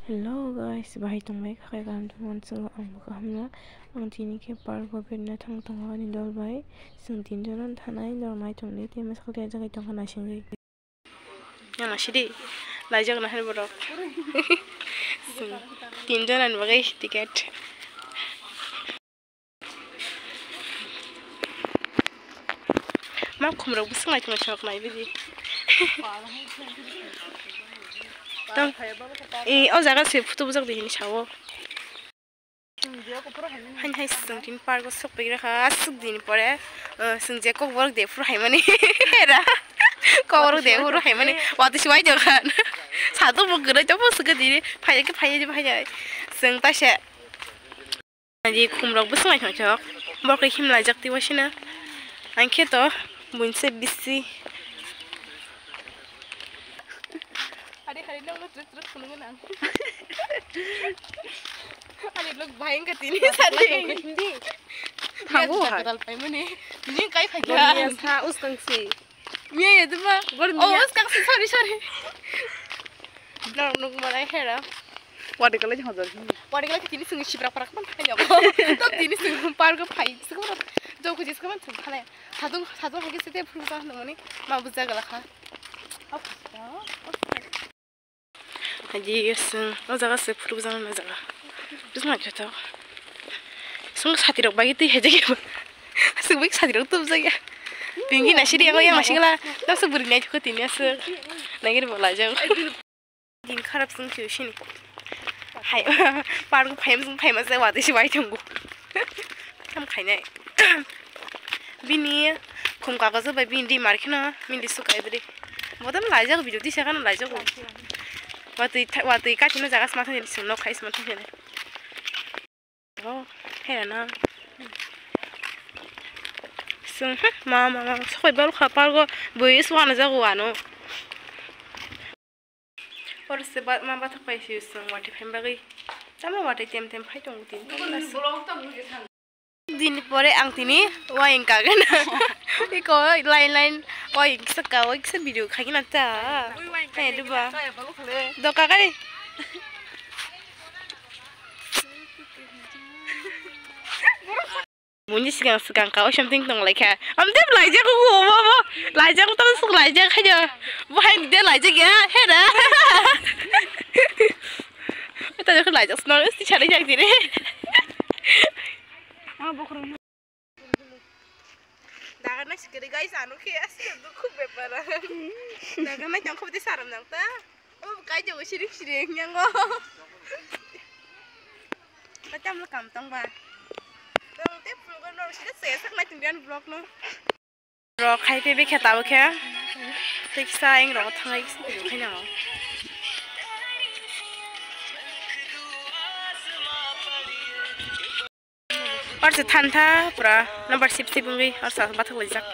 Hello guys, bahay tong may kakailan tungan sa ang makahamla ang tini ke par ko pin na thang thang ni dol bai sing tin jonan thanai dor mai tong ni te mas khalya jagai tong kana singai yang asidi lajak na hel borok tin jonan bagai tiket ma khumro busangai tong chok nai bidi tang o jaga se photo bujak de ni chawo han hai sung tin par ko sok pegira kha suk din pore sung je ko borok de fur hai mani era ko borok de fur hai mani wa ti swai de khan sa to bo gre jo bo suk di phai ke phai je phai sung ta she ji khumrok bu sungai chok bor ke himla jak ti wasina an khe to bunse bisi hari nang terus kunungan ang hari log bhayeng ka tini sari hindi thago dal pai mane ni kai khai ya sa us kangsi me ye duma gor ni us kangsi sorry nang nung malai hera wadi kala jang dor wadi kala tini sung shibra parak man khai ya to tini sung par ko phai sung jo ko jis ko man sung khala sadung hage sete phurta nang ni ma buja gala kha Haji sung ozaga se phuru jang na jaga bisma chata sung satirok bagi ti heje ke sung bik satirok tu jaga pingi na shiri yang yang masih lah tak seburi naik ke tini as lagi ni bola jang din kharap sung kyu sini hai par ko phaim sung phaim ase wa de si wai thungu tham khai nai bini khum ka ga bai bin di mar khina min di su kai dre bodam lai jang video di sa kan lai jang Waktu ikat ini jaga semata ni sungno kai semata ni. Oh, hena. Sung, mama, sekoi baru kapal ko boy suana jago ano. Or sebat mama tak pai sih sung wati pembagi. Sama wati tem pai tong tin. Din pore ang tini waing kagan. Iko lain waing saka waing sa video kagin ata. Eh duba. Do kakari. Bunyi segang kau something tong like ha. Dem lajak ko mo. Lajak tam suk lajak aja. Bukan dia lajak ya. Hera. Kita juga lajak senang mesti cari jak diri. Dagan na sigari guys anu ke asli do khub bepara dagan na jang khub di saram nang ta o kai jo sirik yang go macam la kam tong ba dong te program no sida se sak na tingdian vlog no ro khai pe be khata ba kha tik sa ing ro thangai khai na और से थान था पूरा number SIP बुंगी और साथ बात हो जाक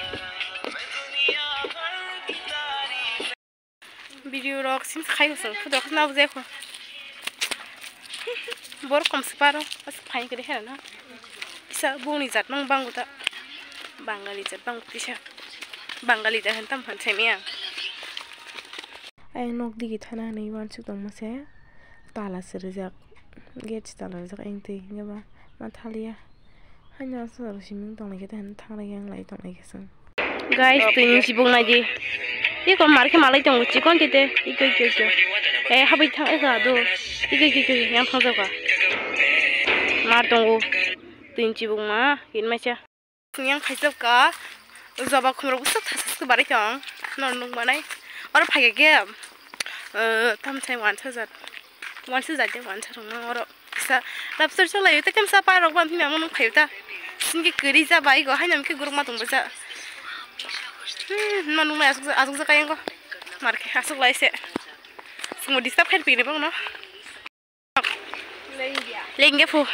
वीडियो रॉक सिम खाई हो सो खुद रखना बुझे को बोर कम से पारो बस फाइन करे है ना इसा बोनी जात नंग बांगुता बांगाली जात बांगु तिसा बांगाली दा हन तम हन सेमिया आई नोक दिगी थाना नै वान सु दं मसे ताला सरजाक गेट ताला जाक एंते गबा माथालिया hanya sor siming tong lagi tan thang lagi yang lai tong lagi sang guys tin sibung lagi ini kon mar ke malai tong uci kon tete iko habai thang ga do iko yang thang jaga mar tong tin sibung ma in ma cha yang khaisap ka jaba khumro busak thasas ke bare tong non nung manai or phage ke tam chai wan thazat je wan thang or sa lapsar chola yute kem sa pa rok ban thina mon khayta singe keri ja bai go hainam ke gurma tung baja manu ma asuk sa kayang ko mar ke asuk lai se sumo disap khen pine bang no lenge fu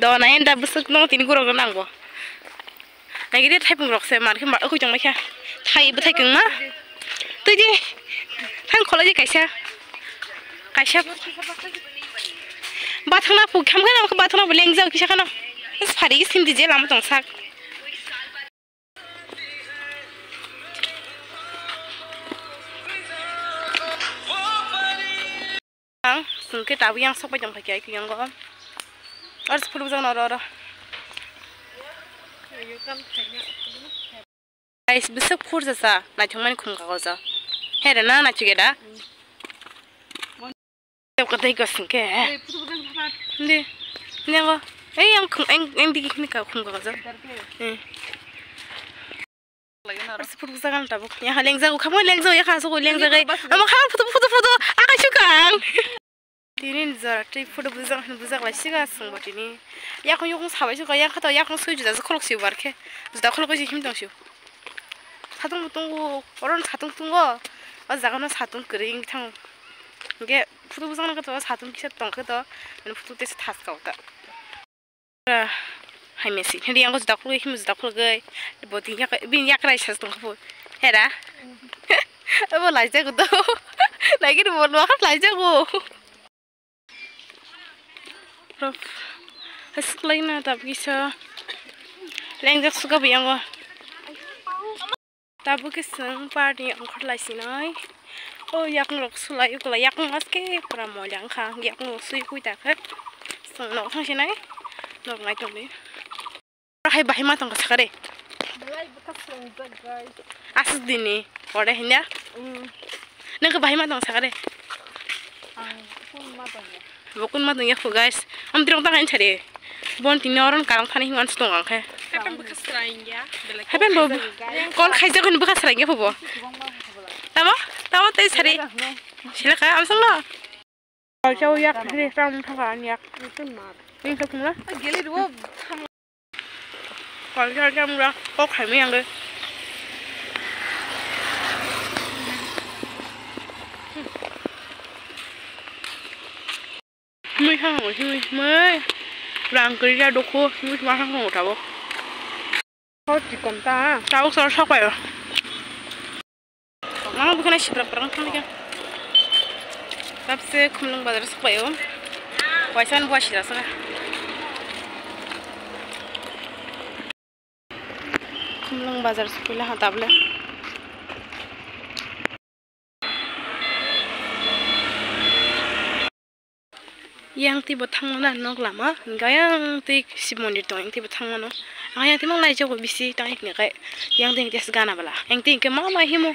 do na enda busuk no tin gurok nang bo nagi de thaipung rok se mar ke mar khu jong ma kha thai bu thai keng ma tu ji thang khola ji kaisa bathana pu kham khana ko bathana boleng jao kisa kana is phari sim di je lam tong sak Ang sungke tabu yang sok bajang pakai yang gom. Harus perlu jangan orang. Guys, besok kursa sa, na cuma ni kum kagoza. Hera na juga dah. Kata ikut sungke. Ni, ni apa? Yang di ni kau kum kagoza. Harus perlu jangan tabu. Yang lengza, kamu lengza ya kan, so lengza gay. Amak kamu foto. Aku suka. Ini zara, tapi foto buzang lah sih kan, semua ini. Ya aku yang sahabat juga, yang kata yang suju dah sekolok sih barke, sudah kolok sih him dong sih. Satu tunggu, orang satu tunggu, jangan satu kering tang. Ge foto buzang nak kata satu kisah tong kata, dan foto tes tas kau tak. Hai Messi, hari yang kau sudah kolok him sudah kolok gay, bodi yak rai sas tong kau, hera. Apa lagi aku tu, lagi tu buat makan lagi aku. Prof, sekolah ini tak bisa. Lengkap suka biang gua. Tapi keseng party angkut lagi sih nai. Oh, yak ngelok sulai ukula yak ngaske pernah mau jangka, yak ngelok sui kui tak kan? Seng ngelok sang sih nai, ngelok ngai tuh ni. Rahai bahi matang kesakare. Asus dini, order hendak. Nengke bahi matang kesakare. Bukan mah tunggu ya guys, terong tangan cari. Bon tinggal orang karang tanah hingan setong angke. Happen bekas serangnya. Happen bob. Kol kaisa kan bekas serangnya bob. Tahu tadi cari. Silakan, amsang lah. Kalau jauh yak di ram tangan yak. Ini semula. Geli dua. Kalau jauh murah, kok kami yang ke. Mới hàng của chui mới làm cái ra đồ khô mới bán hàng của cháu thôi chỉ còn ta cháu sao sao vậy nó bukan nasi berperang kan dia tapi kumlung bazar sepayo waisan buat sih rasa kumlung bazar sepayo lah tabla yang tiba tangan nak lama, yang tik si mondir tu yang tiba tangan no, yang tiba lagi jauh bisi tangik ni kayak yang ting dia segana bala, yang ting ke mama himu.